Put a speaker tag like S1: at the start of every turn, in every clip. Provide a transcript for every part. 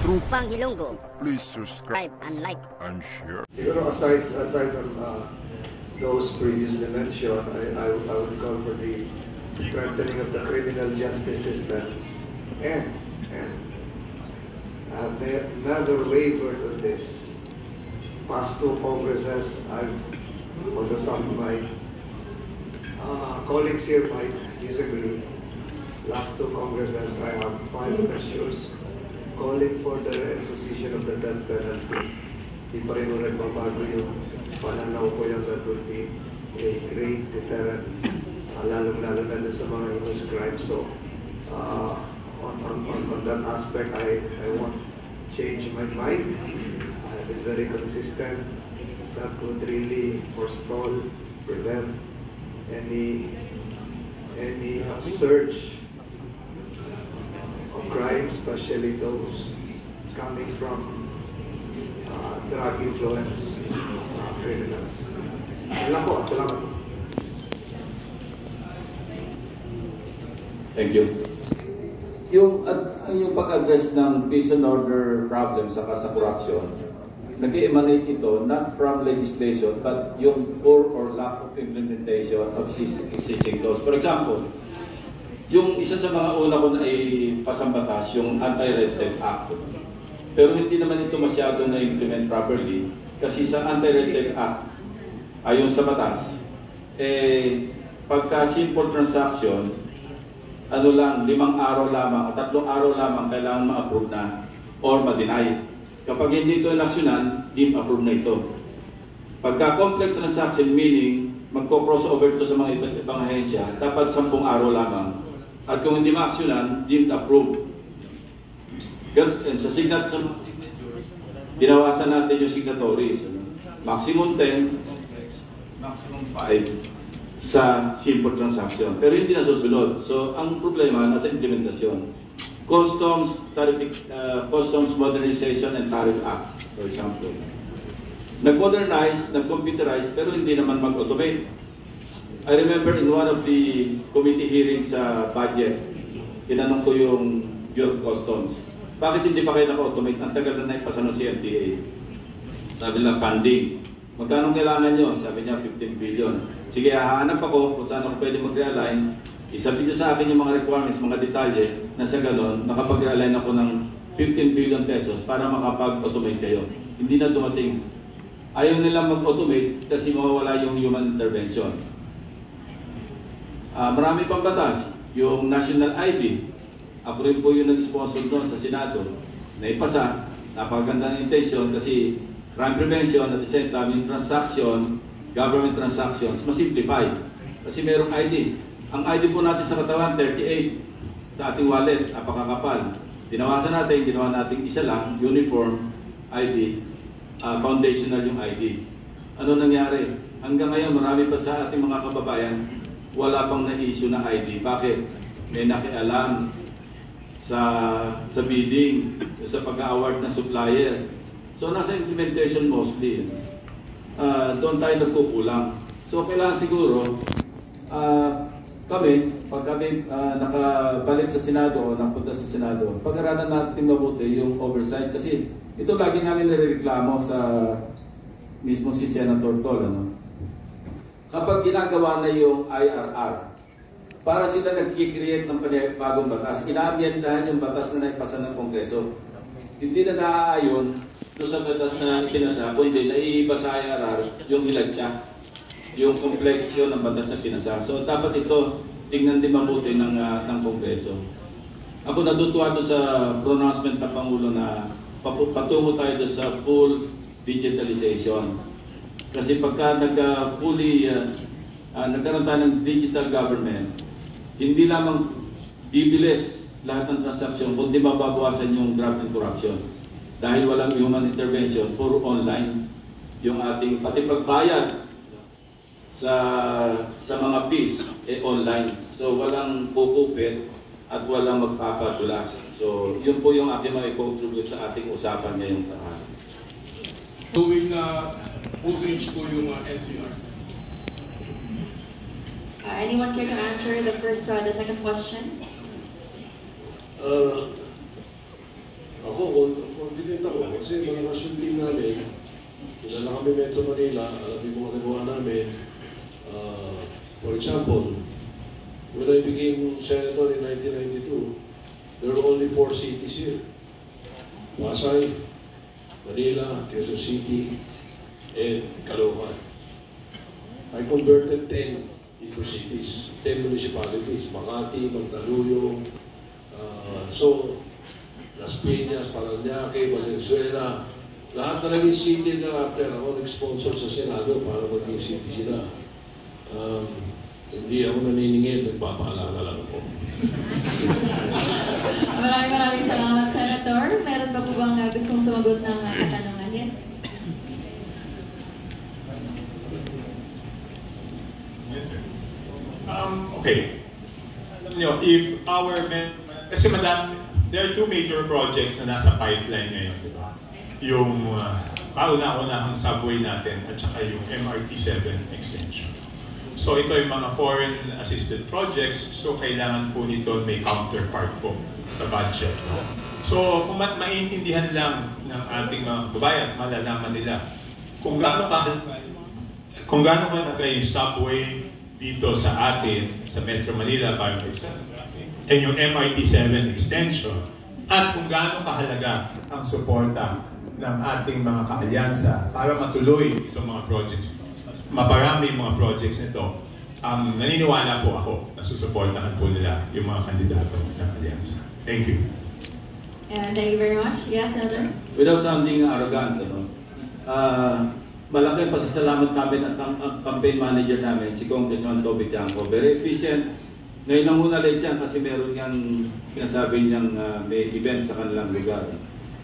S1: Trumpang Ilonggo.
S2: Please subscribe
S1: And like
S2: and share.
S3: Siguro aside from those previously mentioned, I would call for the strengthening of the criminal justice system and they never wavered on this. Past two Congresses, although some of my colleagues here might disagree, last two Congresses I have filed measures calling for the imposition of the death penalty. Di pa rin nagbabago yung pananaw ko yan, that would be a great deterrent, lalong-lalo na sa mga heinous crimes. So, on that aspect, I won't change my mind. I have been very consistent. That would really forestall, prevent any surge of crime, especially those coming from drug influence criminals. Yun lang po. Salamat.
S4: Thank you. Yung pag-address ng peace and order problem sa corruption, nag-emanate ito not from legislation but yung poor or lack of implementation of existing laws. For example, yung isa sa mga una ko na ay pasambatas, yung Anti-Red Tape Act. Pero hindi naman ito masyado na-implement properly kasi sa Anti-Red Tape Act, ayon sa batas, pagka simple transaction, 5 araw lamang o 3 araw lamang kailangan ma-approve na or ma-deny. Kapag hindi ito naksyonan, approve na ito. Pagka complex transaction, meaning magko-crossover ito sa mga iba't ibang ahensya, dapat 10 araw lamang. At kung hindi ma-aksyonan, deemed approved. And sa signature, binawasan natin yung signatories. Maximum 10, maximum 5 sa simple transaction. Pero hindi nasusunod. So, ang problema nasa implementasyon. Customs Modernization and Tariff Act, for example. Nag-modernize, nag-computerize, pero hindi naman mag-automate. I remember in one of the committee hearings sa budget, tinanong ko yung Bureau of Customs, bakit hindi pa kayo naka-automate? Ang tagal na naipasa ng CMTA. Sabi nila, funding. Magkano kailangan nyo? Sabi niya, 15 billion. Sige, hahanap ako kung saan ako pwede mag-realign. Isabi nyo sa akin yung mga requirements, mga detalye, na sa ganon, nakapag-realign ako ng 15 billion pesos para makapag-automate kayo. Hindi na dumating. Ayaw nilang mag-automate kasi mawawala yung human intervention. Marami pang batas, yung National ID. Ako rin po yung nag-sponsor doon sa Senado. Naipasa, napakaganda ng intention kasi crime prevention at the same time yung transaction, government transactions, masimplify. Kasi merong ID. Ang ID po natin sa katawan, 38 sa ating wallet, napakakapal. Dinawasan natin, ginawa natin isa lang, uniform ID, foundational yung ID. Ano nangyari? Hanggang ngayon, marami pa sa ating mga kababayan, wala pang na-issue na ID. Bakit? May nakialam sa bidding, sa pag-award ng supplier. So, nasa implementation mostly. Doon tayo nagkukulang. So, kailangan siguro, pag kami nakabalik sa Senado o napunta sa Senado, pag-aralan natin mabuti yung oversight. Kasi ito lagi namin nirereklamo sa mismo si Senator Tol. Kapag ginagawa na yung IRR, para sila nag-create ng bagong batas, inaamyendahan yung batas na naipasa ng Kongreso. Hindi na naaayon doon sa batas na pinasa, kundi naiiba sa IRR yung hiladya, yung kompleksyon ng batas na pinasa. So dapat ito tingnan din mabuti ng Kongreso. Ako natutuwa doon sa pronouncement ng Pangulo na patungo tayo doon sa full digitalization. Kasi pagka nagkaroon tayo ng digital government, hindi lamang bibilis lahat ng transaksyon, kundi mababawasan yung graft and corruption. Dahil walang human intervention, puro online. Yung ating pati pagbayad sa mga fees, online. So walang pupupit at walang magpapatulas. So yun po yung aking mag-contribute sa ating usapan ngayong tanghali.
S5: Tuwing na outrage po yung NCR. Anyone care to answer the second question?
S6: Ako, confident ako kasi malakas yung team namin. Kilala kami Metro Manila, alam yung mga nagawa namin. For example, when I became senator in 1992, there were only 4 cities here. Pasay, Manila, Quezon City, and Caloocan. I converted 10 into cities, 10 municipalities, Makati, Mandaluyong, Las Piñas, Parañaque, Valenzuela, lahat na naging city na after ako nag-sponsor sa Senado para maging city sila. Hindi ako naniningil, nagpapaalala lang ako.
S5: Maraming salamat, Senator. Meron pa po bang gustong sumagot ng katanungan? Yes?
S7: Yes, sir. Okay. Alam nyo, if kasi madam, there are 2 major projects na nasa pipeline ngayon, di ba? Yung kauna-unahang subway natin at saka yung MRT-7 extension. So ito yung mga foreign assisted projects, so kailangan po nito may counterpart po sa budget. No? So kung maintindihan lang ng ating mga babayan, malalaman nila kung gaano kalagay yung subway dito sa atin, sa Metro Manila, para and yung MRT-7 extension, at kung gaano kahalaga ang suporta ng ating mga kaalyansa para matuloy itong mga projects. Maparami mga projects nito. Naniniwala po ako na susuportahan po nila yung mga kandidato ng alyansa. Thank you.
S5: And thank you very much. Yes, Senator?
S4: Without sounding arrogant, malaking pasasalamat namin at ang campaign manager namin, si Congressman Toby Tiangco. Very efficient. Ngayon lang muna late yan kasi meron niyang sinasabi niyang may event sa kanilang lugar.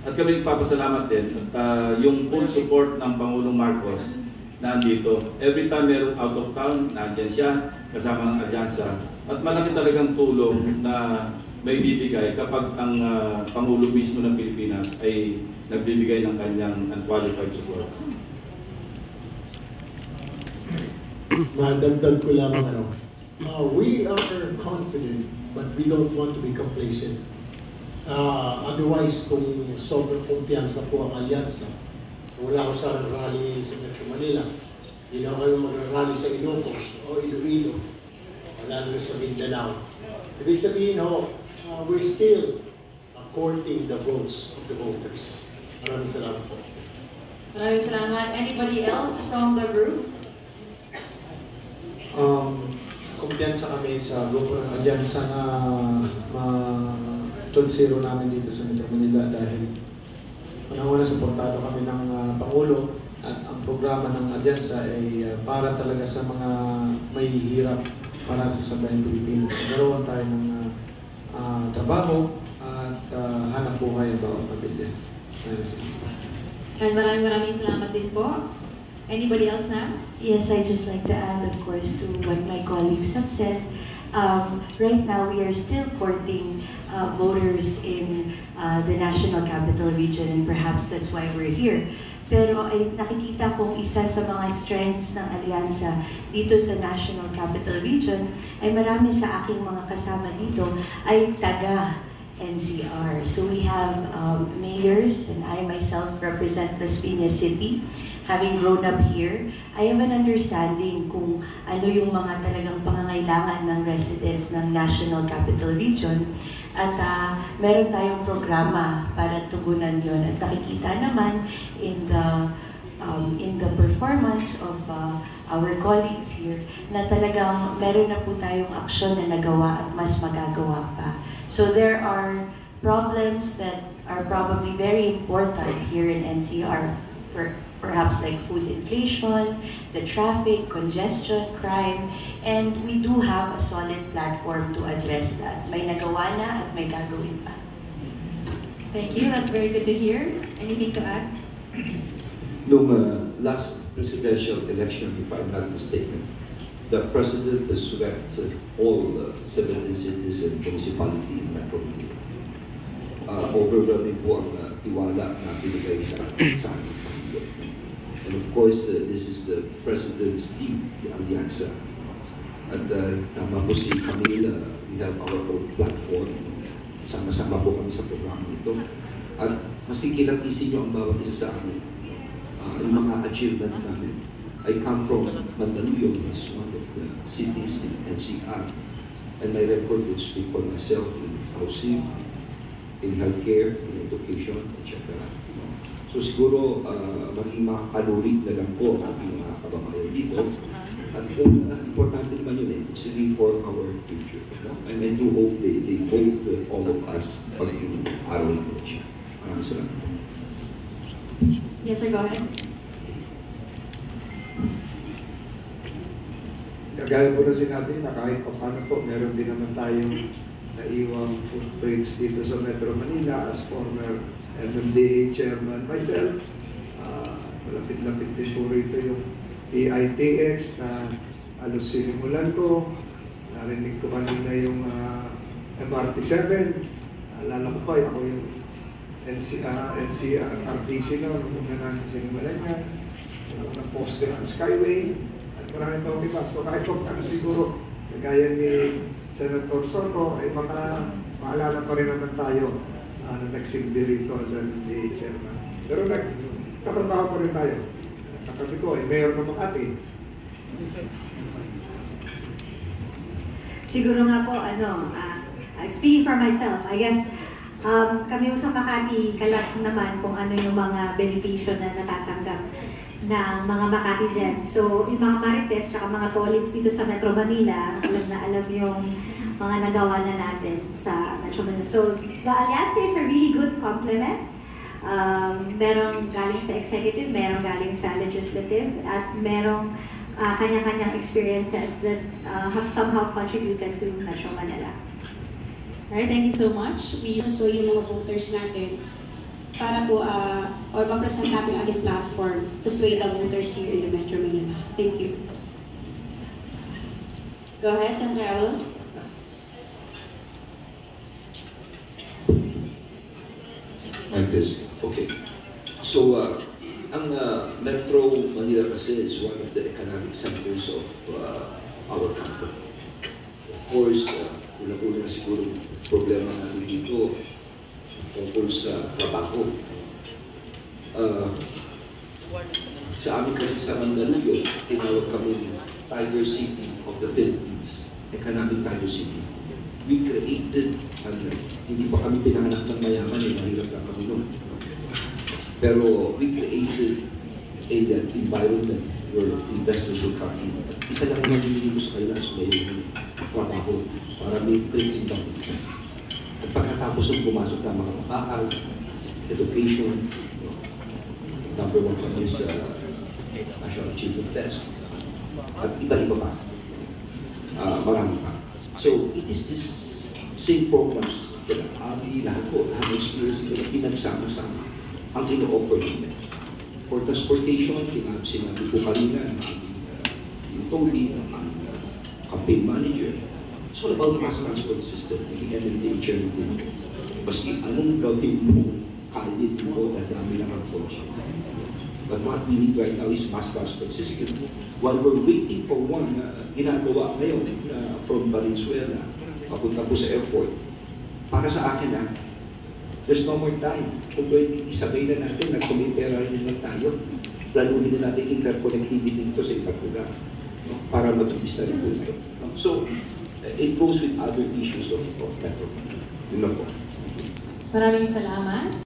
S4: At kami nagpapasalamat din at yung full support ng Pangulong Marcos nandito. Every time merong out of town, nandiyan siya kasama ng alyansa. At malaki talagang tulong na may bibigay kapag ang Pangulo mismo ng Pilipinas ay nagbibigay ng kanyang unqualified support.
S8: Madagdag ko lang we are confident but we don't want to be complacent. Otherwise, kung sobrang kumpiyansa po ang alyansa, wala ko sa rally sa Metro Manila, hindi na kayo mag-rally sa Ilocos o Iloilo, wala na sa Mindanao. Ibig sabihin, we're still courting the votes of the voters. Maraming salamat po.
S5: Maraming salamat. Anybody else from the group?
S9: Kumpiyansa kami sa grupo ng alyansa na ma-2-0 namin dito sa Metro Manila dahil unang-una suportado kami ng Pangulo at ang programa ng alyansa ay para talaga sa mga may hirap para sa sambayang Pilipino. Nagkaroon tayo ng trabaho at hanap buhay ang bawat pamilya.
S5: And maraming salamat din po. Anybody else now?
S10: Yes, I'd just like to add, of course, to what my colleagues have said. Right now, we are still courting voters in the National Capital Region, and perhaps that's why we're here. Pero ay nakikita kong isa sa mga strengths ng alyansa dito sa National Capital Region ay marami sa aking mga kasama dito ay taga NCR. So we have mayors, and I myself represent Las Piñas City. Having grown up here, I have an understanding kung ano yung mga talagang pangangailangan ng residents ng National Capital Region. At meron tayong programa para tugunan yon. At nakikita naman in the performance of our colleagues here na talagang meron na po tayong aksyon na nagawa at mas magagawa pa. So there are problems that are probably very important here in NCR. Perhaps like food inflation, the traffic, congestion, crime, and we do have a solid platform to address that. May nagawa na at may gagawin pa.
S5: Thank you. That's very good to hear. Anything to add?
S11: Noong last presidential election, if I'm not mistaken, the president has swept all 70 cities and municipalities in Metro Manila. Overwhelming po ang tiwala na binigay sa akin. And of course, this is the President's team, the Alyansa. At tama po si Camille, we have our own platform. Sama-sama po kami sa programa ito. At mas kikilatisin nyo ang bawat isa sa amin. Yung mga achievement namin. I come from Mandaluyong, it's one of the cities in NCR. And my record would speak for myself in housing, in healthcare, in education, etc. So siguro maging makapalurit na lang po sa ating mga kababayan dito. At importante naman yun it's really for our future. And I do hope they vote all of us pag yung araw ng election. Maraming salamat.
S5: Yes, sir, go ahead.
S3: Kagaya po na sinabi na kahit pa paano po, meron din naman tayong naiwang footprints dito sa Metro Manila as former MMDA chairman myself. Malapit-lapit din po rito yung PITX na halos sinimulan ko. Narinig ko kanina yung MRT7. Alala ko pa, ako yung NCRTC na, nung una namin sinimulan yan. Nag-poster ang Skyway. Marami pa iba. So kahit kung ano siguro, kagaya ni Senator Soto, ay maalala pa rin naman tayo na nagsilbi rito as MMDA chairman. Pero nagtatrabaho pa rin tayo. Katabi ko, Mayor ng Makati.
S10: Siguro nga po, speaking for myself, I guess, kami sa Makati, kalat naman kung ano yung mga benepisyo na natatanggap ng mga Makatizens. So, yung mga Marites at mga Tolits dito sa Metro Manila, alam na alam yung mga nagawa na natin sa Metro Manila. So, the Alliance is a really good complement. Merong galing sa executive, merong galing sa legislative, at merong kanya-kanyang experiences that have somehow contributed to Metro Manila.
S5: Alright, thank you so much.
S12: We so yung mga voters natin para po or ma-present natin ating platform to sway the voters here in the Metro Manila. Thank you.
S5: Go ahead, Senator Avalos.
S11: Okay. So, ang Metro Manila kasi is one of the economic centers of our country. Of course, una-una siguro problema natin dito tungkol sa trabaho. Sa amin kasi sa Mandaluyong, tinawag kami Tiger City of the Philippines, Economic Tiger City. We created, hindi pa kami pinanganak ng mayaman, mahirap lang kami noon. Pero we created an environment where investors will come in. At isa lang naman hindi ko sa kanila, so may trabaho para may trade income. At pagkatapos ng pumasok na mga bahay, education, number 1 kami sa National Achievement Test, at iba-iba pa. Marami pa. So, it is this same programs that lahat po, lahat ng experience nila pinagsama-sama ang ino-offer namin. For transportation, sinabi po kanina yung Tony, ang campaign manager, it's all about mass transport system. Naging MMDA chairman din ako. Maski anong gawin mo, kalit mo, dadami lang ang kotse. But what we need right now is mass transport system. While we're waiting for one ginagawa ngayon from Valenzuela, papunta po sa airport, para sa akin there's no more time. Kung pwede isabay na natin, nag-commitera rin lang tayo. Planuhin na natin interconnectivity dito sa ibang lugar, para matulis na rin po ito. So, it goes with other issues of Metro. Yun lang po.
S5: Maraming salamat.